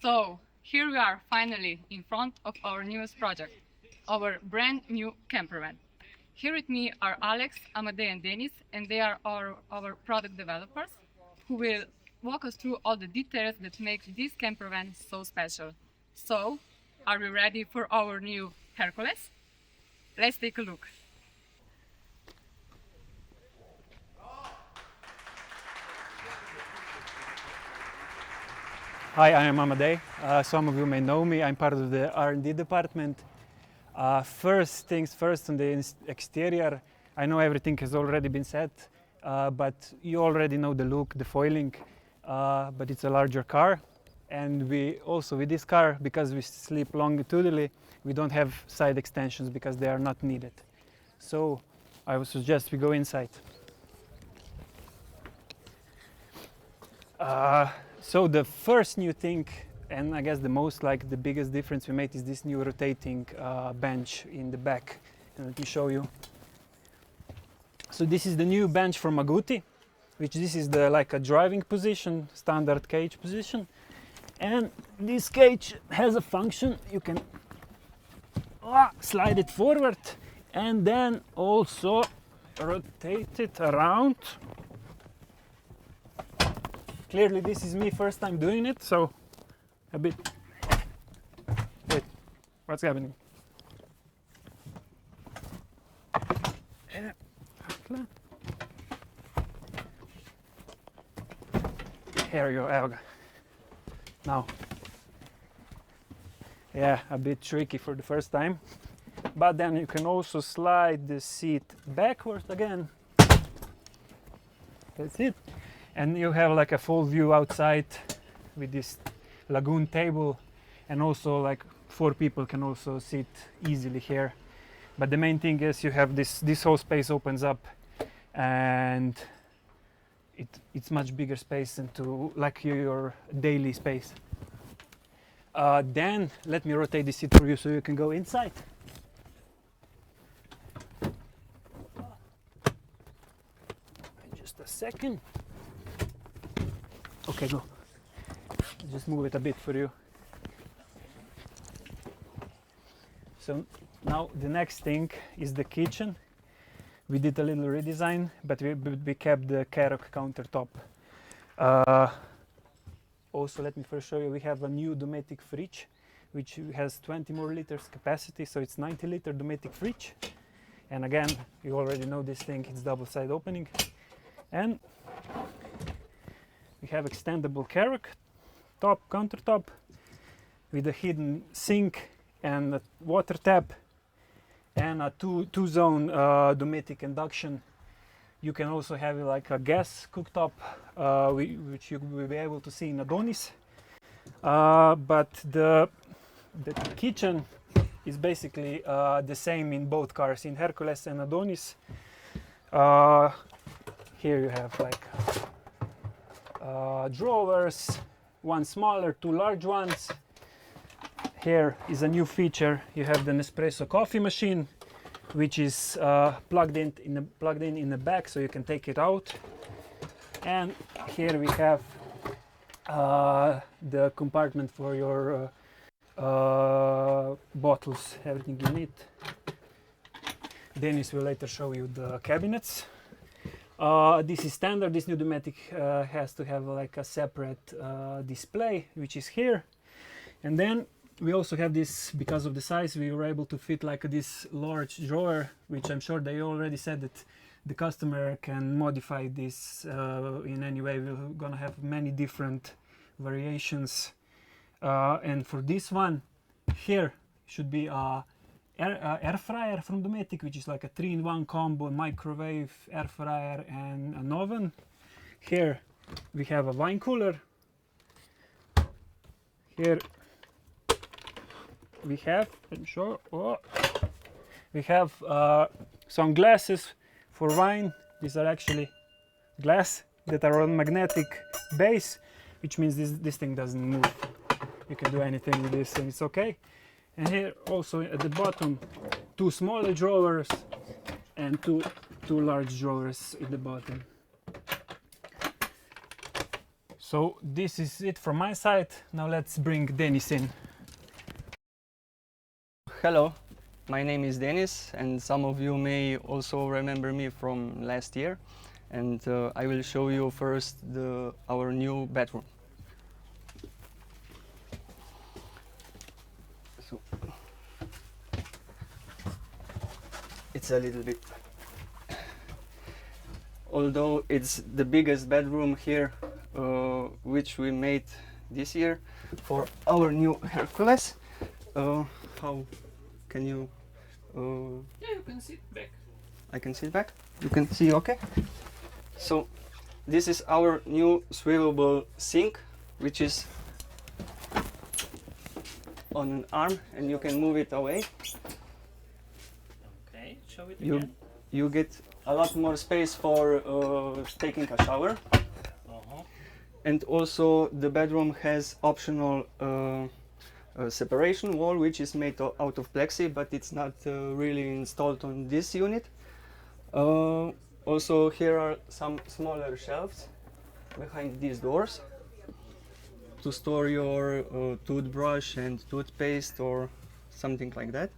So, here we are finally in front of our newest project, our brand new camper van. Here with me are Alex, Amadei and Denis, and they are our product developers who will walk us through all the details that make this camper van so special. So, are we ready for our new Hercules? Let's take a look. Hi, I am Amadei. Some of you may know me. I'm part of the R&D department. First things first, on the exterior, I know everything has already been said, but you already know the look, the foiling, but it's a larger car. And we also, with this car, because we sleep longitudinally, we don't have side extensions because they are not needed. So I would suggest we go inside. So the first new thing, and I guess the biggest difference we made, is this new rotating bench in the back. And let me show you. So this is the new bench from Agouti, which this is like a driving position, standard cage position. And this cage has a function. You can slide it forward and then also rotate it around. Clearly this is me first time doing it, so a bit. Wait, what's happening? Here you go. Now, yeah, a bit tricky for the first time, but then you can also slide the seat backwards again. That's it. And you have like a full view outside with this lagoon table, and also like 4 people can also sit easily here. But the main thing is you have this whole space opens up, and it's much bigger space into like your daily space. Then let me rotate the seat for you so you can go inside. Just a second. Okay, go. Just move it a bit for you. So now the next thing is the kitchen. We did a little redesign, but we kept the Karoq countertop. Also, let me first show you, we have a new Dometic fridge, which has 20 more liters capacity, so it's 90-liter Dometic fridge. And again, you already know this thing, it's double side opening. And we have extendable Karoq countertop with a hidden sink and a water tap and a two-zone Dometic induction. You can also have like a gas cooktop, which you will be able to see in Adonis. But the kitchen is basically the same in both cars, in Hercules and Adonis. Here you have like drawers, one smaller, 2 large ones. Here is a new feature. You have the Nespresso coffee machine, which is plugged in in the back, so you can take it out. And here we have the compartment for your bottles, everything you need. Denis will later show you the cabinets. This is standard. This new Dometic has to have like a separate display, which is here. And then we also have this, because of the size, we were able to fit like this large drawer, which I'm sure they already said that the customer can modify this in any way. We're gonna have many different variations. And for this one, here should be a air fryer from Dometic, which is like a 3-in-1 combo, microwave, air fryer and an oven. Here we have a wine cooler. Here we have, I'm sure, we have some glasses for wine. These are actually glass that are on magnetic base, which means this thing doesn't move. You can do anything with this and it's okay. And here also at the bottom, 2 smaller drawers and two large drawers at the bottom. So this is it from my side. Now let's bring Denis in. Hello, my name is Denis, and some of you may also remember me from last year. And I will show you first our new bedroom. So it's a little bit, although it's the biggest bedroom here, which we made this year for our new Hercules. How can you? Yeah, you can sit back. I can sit back. You can see, okay? So this is our new swivelable sink, which is on an arm, and you can move it away. Okay, show it You again. you get a lot more space for taking a shower. And also the bedroom has optional separation wall, which is made out of plexi, but it's not really installed on this unit. Also here are some smaller shelves behind these doors to store your toothbrush and toothpaste or something like that.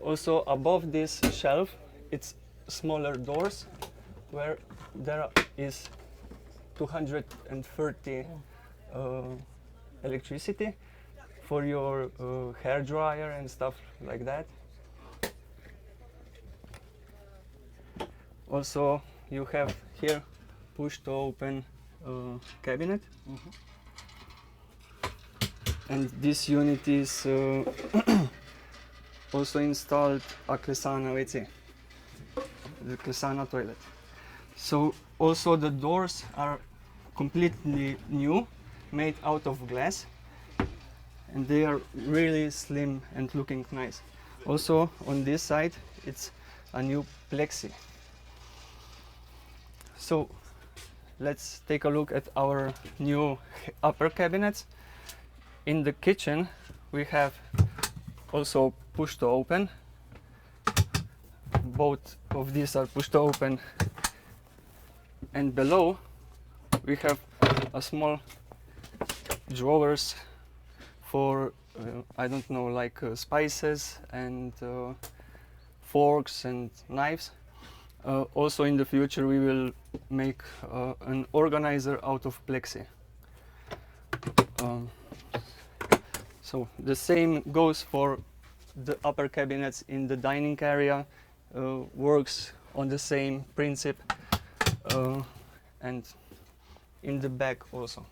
Also above this shelf it's smaller doors where there is 230 electricity for your hair dryer and stuff like that. Also you have here push to open cabinet. And this unit is also installed a Klesana WC, the Klesana toilet. So also the doors are completely new, made out of glass, and they are really slim and looking nice. Also on this side it's a new plexi. So let's take a look at our new upper cabinets. In the kitchen we have also push to open. Both of these are push to open, and below we have a small drawers for I don't know, like spices and forks and knives. Also in the future we will make an organizer out of plexi. So the same goes for the upper cabinets in the dining area, works on the same principle, and in the back also.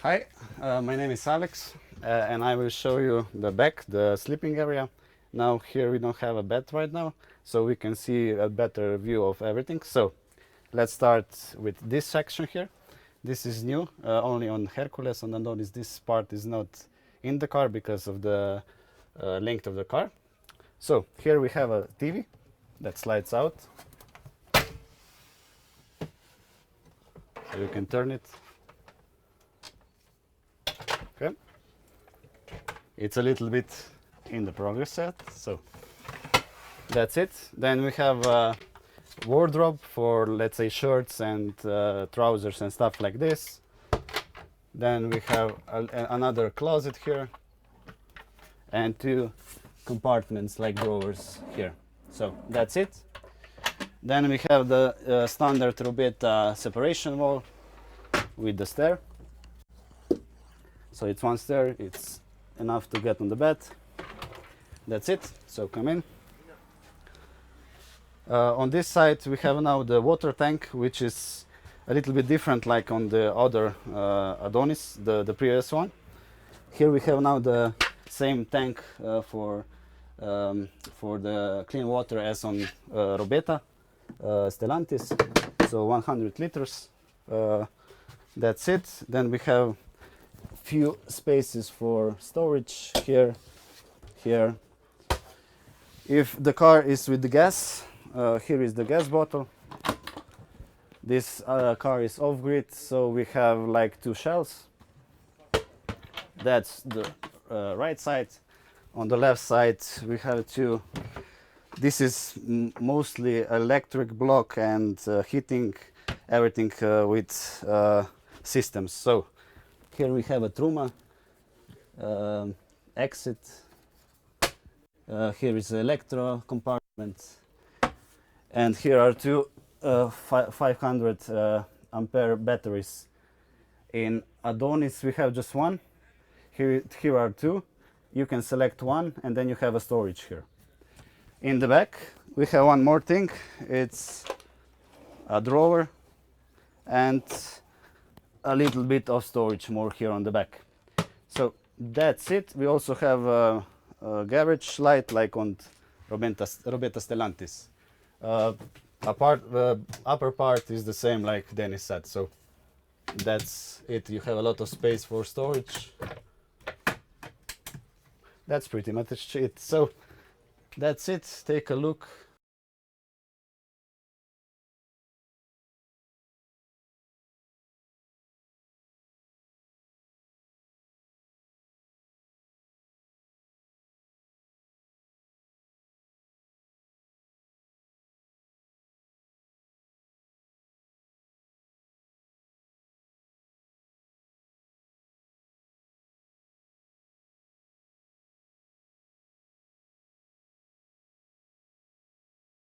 Hi, my name is Alex, and I will show you the back, the sleeping area. Now here we don't have a bed right now, so we can see a better view of everything. So let's start with this section here. This is new, only on Hercules, and notice this part is not in the car because of the length of the car. So here we have a TV that slides out. So you can turn it. Okay. It's a little bit in the progress set, so that's it. Then we have a wardrobe for, let's say, shirts and trousers and stuff like this. Then we have another closet here and two compartments like drawers here. So that's it. Then we have the standard ROBETA separation wall with the stair. So it's one stair, it's enough to get on the bed. That's it, so come in. On this side we have now the water tank, which is a little bit different like on the other Adonis, the previous one. Here we have now the same tank for the clean water as on ROBETA Stellantis, so 100 liters. That's it. Then we have few spaces for storage here, here. If the car is with the gas, here is the gas bottle. This car is off-grid, so we have like two shelves. That's the right side. On the left side we have two. This is mostly electric block and heating everything with systems. So here we have a Truma exit. Here is the electro compartment, and here are two 500 ampere batteries. In Adonis we have just one. Here are two. You can select one, and then you have a storage here. In the back we have one more thing. It's a drawer and a little bit of storage more here on the back. So that's it. We also have a garage light like on ROBETA Stellantis. Upper part is the same like Dennis said. So that's it. You have a lot of space for storage. That's pretty much it. So that's it. Take a look.